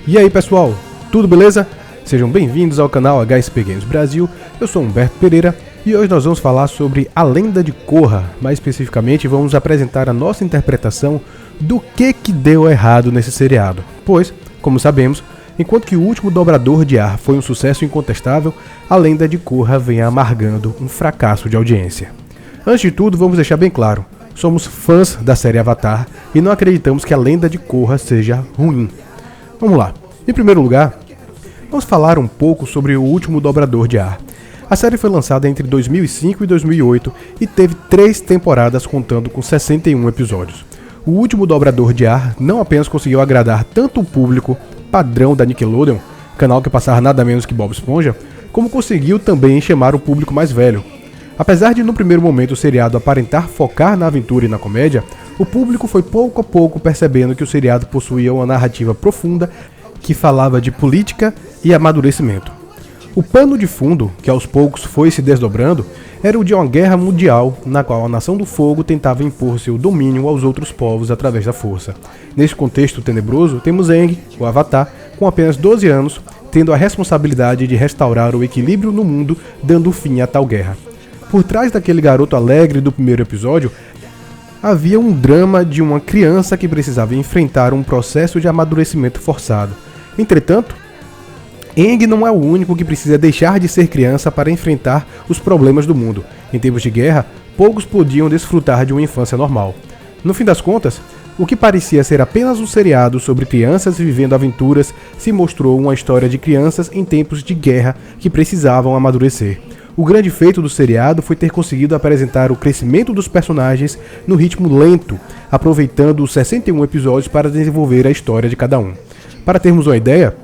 E aí pessoal, tudo beleza? Sejam bem-vindos ao canal HSP Games Brasil, eu sou Humberto Pereira e hoje nós vamos falar sobre A Lenda de Korra. Mais especificamente vamos apresentar a nossa interpretação do que deu errado nesse seriado. Pois, como sabemos, enquanto que o último Dobrador de Ar foi um sucesso incontestável, A Lenda de Korra vem amargando um fracasso de audiência. Antes de tudo, vamos deixar bem claro, somos fãs da série Avatar e não acreditamos que A Lenda de Korra seja ruim. Vamos lá. Em primeiro lugar, vamos falar um pouco sobre o último Dobrador de Ar. A série foi lançada entre 2005 e 2008 e teve 3 temporadas contando com 61 episódios. O último Dobrador de Ar não apenas conseguiu agradar tanto o público padrão da Nickelodeon, canal que passava nada menos que Bob Esponja, como conseguiu também chamar o público mais velho. Apesar de no primeiro momento o seriado aparentar focar na aventura e na comédia, o público foi pouco a pouco percebendo que o seriado possuía uma narrativa profunda que falava de política e amadurecimento. O pano de fundo, que aos poucos foi se desdobrando, era o de uma guerra mundial na qual a Nação do Fogo tentava impor seu domínio aos outros povos através da força. Neste contexto tenebroso, temos Aang, o Avatar, com apenas 12 anos, tendo a responsabilidade de restaurar o equilíbrio no mundo, dando fim a tal guerra. Por trás daquele garoto alegre do primeiro episódio, havia um drama de uma criança que precisava enfrentar um processo de amadurecimento forçado. Entretanto, Aang não é o único que precisa deixar de ser criança para enfrentar os problemas do mundo. Em tempos de guerra, poucos podiam desfrutar de uma infância normal. No fim das contas, o que parecia ser apenas um seriado sobre crianças vivendo aventuras se mostrou uma história de crianças em tempos de guerra que precisavam amadurecer. O grande feito do seriado foi ter conseguido apresentar o crescimento dos personagens no ritmo lento, aproveitando os 61 episódios para desenvolver a história de cada um. Para termos uma ideia,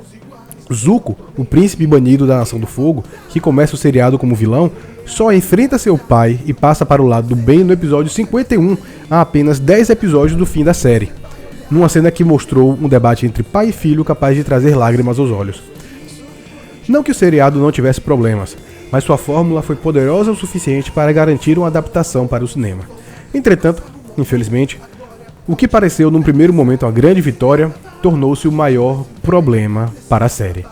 Zuko, o príncipe banido da Nação do Fogo, que começa o seriado como vilão, só enfrenta seu pai e passa para o lado do bem no episódio 51, a apenas 10 episódios do fim da série, numa cena que mostrou um debate entre pai e filho capaz de trazer lágrimas aos olhos. Não que o seriado não tivesse problemas, mas sua fórmula foi poderosa o suficiente para garantir uma adaptação para o cinema. Entretanto, infelizmente, o que pareceu num primeiro momento uma grande vitória, tornou-se o maior problema para a série.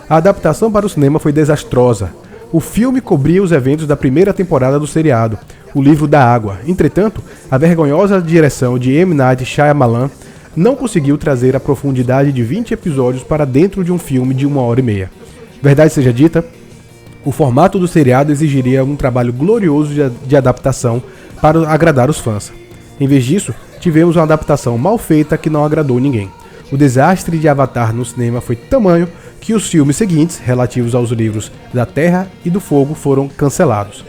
A adaptação para o cinema foi desastrosa. O filme cobria os eventos da primeira temporada do seriado, O Livro da Água. Entretanto, a vergonhosa direção de M. Night Shyamalan não conseguiu trazer a profundidade de 20 episódios para dentro de um filme de 1h30. Verdade seja dita, o formato do seriado exigiria um trabalho glorioso de adaptação para agradar os fãs. Em vez disso, tivemos uma adaptação mal feita que não agradou ninguém. O desastre de Avatar no cinema foi tamanho que os filmes seguintes, relativos aos livros da Terra e do Fogo, foram cancelados.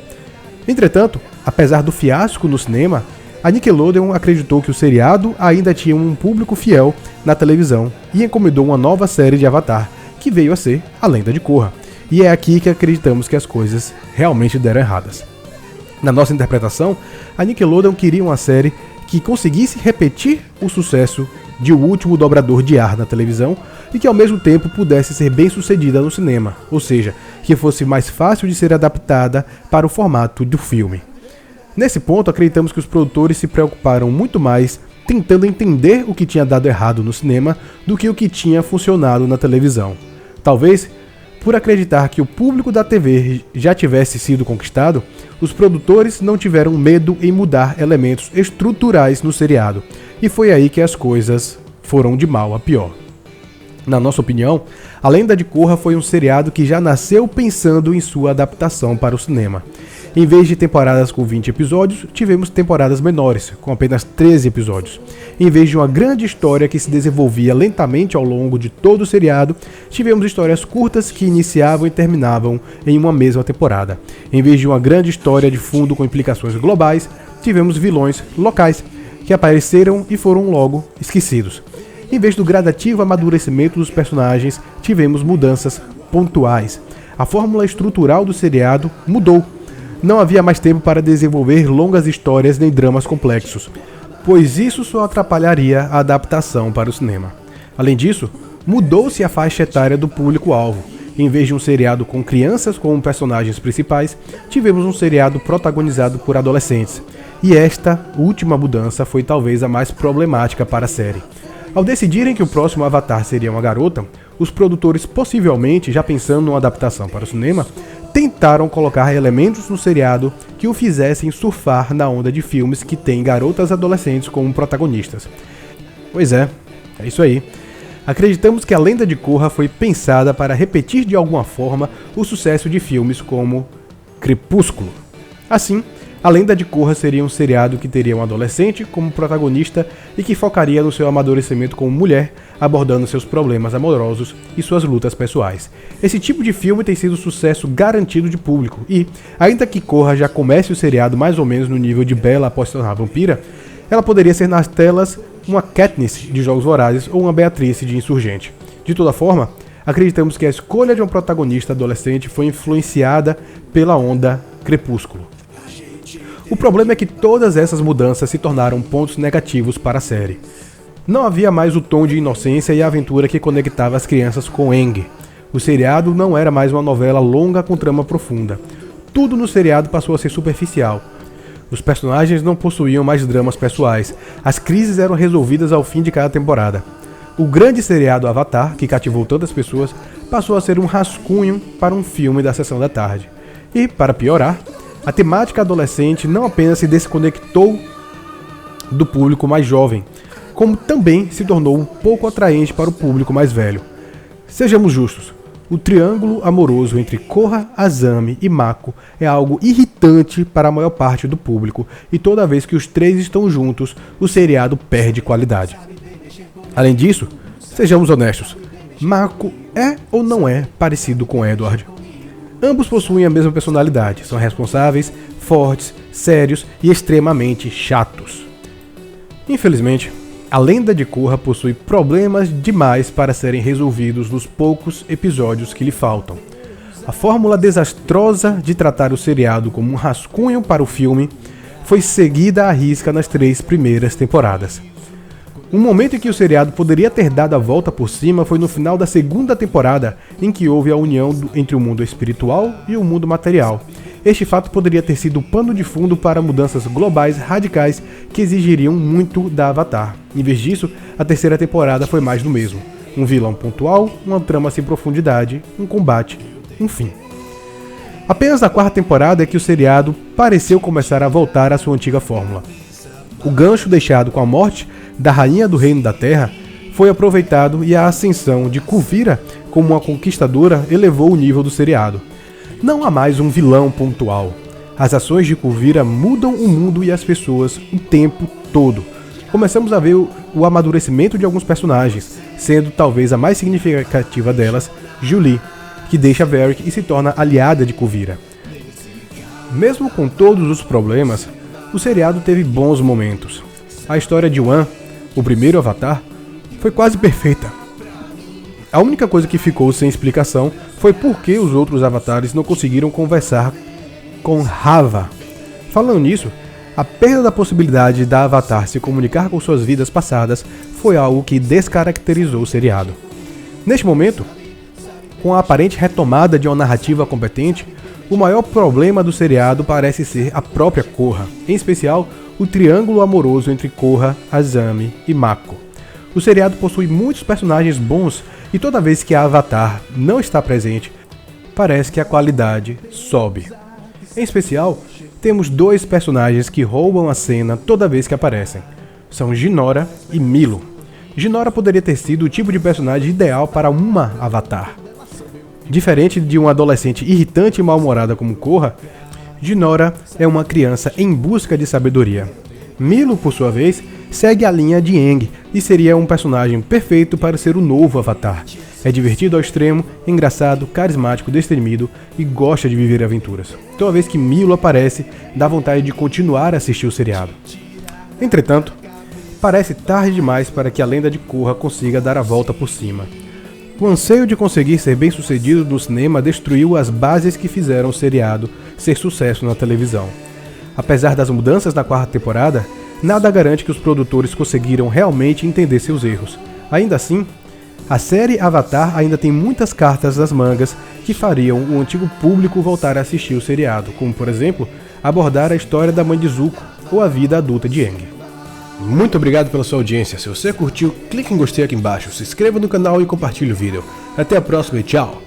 Entretanto, apesar do fiasco no cinema, a Nickelodeon acreditou que o seriado ainda tinha um público fiel na televisão e encomendou uma nova série de Avatar, que veio a ser A Lenda de Korra. E é aqui que acreditamos que as coisas realmente deram erradas. Na nossa interpretação, a Nickelodeon queria uma série que conseguisse repetir o sucesso de O Último Dobrador de Ar na televisão e que ao mesmo tempo pudesse ser bem sucedida no cinema, ou seja, que fosse mais fácil de ser adaptada para o formato do filme. Nesse ponto, acreditamos que os produtores se preocuparam muito mais tentando entender o que tinha dado errado no cinema do que o que tinha funcionado na televisão. Talvez, por acreditar que o público da TV já tivesse sido conquistado, os produtores não tiveram medo em mudar elementos estruturais no seriado, e foi aí que as coisas foram de mal a pior. Na nossa opinião, A Lenda de Korra foi um seriado que já nasceu pensando em sua adaptação para o cinema. Em vez de temporadas com 20 episódios, tivemos temporadas menores, com apenas 13 episódios. Em vez de uma grande história que se desenvolvia lentamente ao longo de todo o seriado, tivemos histórias curtas que iniciavam e terminavam em uma mesma temporada. Em vez de uma grande história de fundo com implicações globais, tivemos vilões locais que apareceram e foram logo esquecidos. Em vez do gradativo amadurecimento dos personagens, tivemos mudanças pontuais. A fórmula estrutural do seriado mudou. Não havia mais tempo para desenvolver longas histórias nem dramas complexos, pois isso só atrapalharia a adaptação para o cinema. Além disso, mudou-se a faixa etária do público-alvo. Em vez de um seriado com crianças como personagens principais, tivemos um seriado protagonizado por adolescentes. E esta última mudança foi talvez a mais problemática para a série. Ao decidirem que o próximo Avatar seria uma garota, os produtores, possivelmente já pensando numa adaptação para o cinema, tentaram colocar elementos no seriado que o fizessem surfar na onda de filmes que têm garotas adolescentes como protagonistas. Pois é isso aí. Acreditamos que A Lenda de Korra foi pensada para repetir de alguma forma o sucesso de filmes como Crepúsculo. Assim, A Lenda de Korra seria um seriado que teria um adolescente como protagonista e que focaria no seu amadurecimento como mulher, abordando seus problemas amorosos e suas lutas pessoais. Esse tipo de filme tem sido sucesso garantido de público e, ainda que Korra já comece o seriado mais ou menos no nível de Bella após se tornar vampira, ela poderia ser nas telas uma Katniss de Jogos Vorazes ou uma Beatrice de Insurgente. De toda forma, acreditamos que a escolha de um protagonista adolescente foi influenciada pela onda Crepúsculo. O problema é que todas essas mudanças se tornaram pontos negativos para a série. Não havia mais o tom de inocência e aventura que conectava as crianças com Aang. O seriado não era mais uma novela longa com trama profunda. Tudo no seriado passou a ser superficial. Os personagens não possuíam mais dramas pessoais. As crises eram resolvidas ao fim de cada temporada. O grande seriado Avatar, que cativou tantas pessoas, passou a ser um rascunho para um filme da sessão da tarde. E, para piorar, a temática adolescente não apenas se desconectou do público mais jovem, como também se tornou um pouco atraente para o público mais velho. Sejamos justos, o triângulo amoroso entre Korra, Asami e Mako é algo irritante para a maior parte do público, e toda vez que os três estão juntos, o seriado perde qualidade. Além disso, sejamos honestos, Mako é ou não é parecido com Edward? Ambos possuem a mesma personalidade, são responsáveis, fortes, sérios e extremamente chatos. Infelizmente, A Lenda de Korra possui problemas demais para serem resolvidos nos poucos episódios que lhe faltam. A fórmula desastrosa de tratar o seriado como um rascunho para o filme foi seguida à risca nas 3 primeiras temporadas. Um momento em que o seriado poderia ter dado a volta por cima foi no final da 2ª temporada, em que houve a união entre o mundo espiritual e o mundo material. Este fato poderia ter sido o pano de fundo para mudanças globais radicais que exigiriam muito da Avatar. Em vez disso, a 3ª temporada foi mais do mesmo. Um vilão pontual, uma trama sem profundidade, um combate, um fim. Apenas na 4ª temporada é que o seriado pareceu começar a voltar à sua antiga fórmula. O gancho deixado com a morte da Rainha do Reino da Terra foi aproveitado e a ascensão de Kuvira como uma conquistadora elevou o nível do seriado. Não há mais um vilão pontual. As ações de Kuvira mudam o mundo e as pessoas o tempo todo. Começamos a ver o amadurecimento de alguns personagens, sendo talvez a mais significativa delas, Julie, que deixa Varrick e se torna aliada de Kuvira. Mesmo com todos os problemas, o seriado teve bons momentos. A história de Wan, o primeiro Avatar, foi quase perfeita. A única coisa que ficou sem explicação foi por que os outros avatares não conseguiram conversar com Hava. Falando nisso, a perda da possibilidade da Avatar se comunicar com suas vidas passadas foi algo que descaracterizou o seriado. Neste momento, com a aparente retomada de uma narrativa competente, o maior problema do seriado parece ser a própria Korra, em especial o triângulo amoroso entre Korra, Asami e Mako. O seriado possui muitos personagens bons e toda vez que a Avatar não está presente, parece que a qualidade sobe. Em especial, temos 2 personagens que roubam a cena toda vez que aparecem. São Jinora e Milo. Jinora poderia ter sido o tipo de personagem ideal para uma Avatar. Diferente de uma adolescente irritante e mal-humorada como Korra, Jinora é uma criança em busca de sabedoria. Milo, por sua vez, segue a linha de Aang e seria um personagem perfeito para ser o novo Avatar. É divertido ao extremo, engraçado, carismático, destemido e gosta de viver aventuras. Toda vez que Milo aparece, dá vontade de continuar a assistir o seriado. Entretanto, parece tarde demais para que a Lenda de Korra consiga dar a volta por cima. O anseio de conseguir ser bem sucedido no cinema destruiu as bases que fizeram o seriado ser sucesso na televisão. Apesar das mudanças na 4ª temporada, nada garante que os produtores conseguiram realmente entender seus erros. Ainda assim, a série Avatar ainda tem muitas cartas nas mangas que fariam o antigo público voltar a assistir o seriado, como por exemplo, abordar a história da mãe de Zuko ou a vida adulta de Aang. Muito obrigado pela sua audiência. Se você curtiu, clique em gostei aqui embaixo, se inscreva no canal e compartilhe o vídeo. Até a próxima e tchau!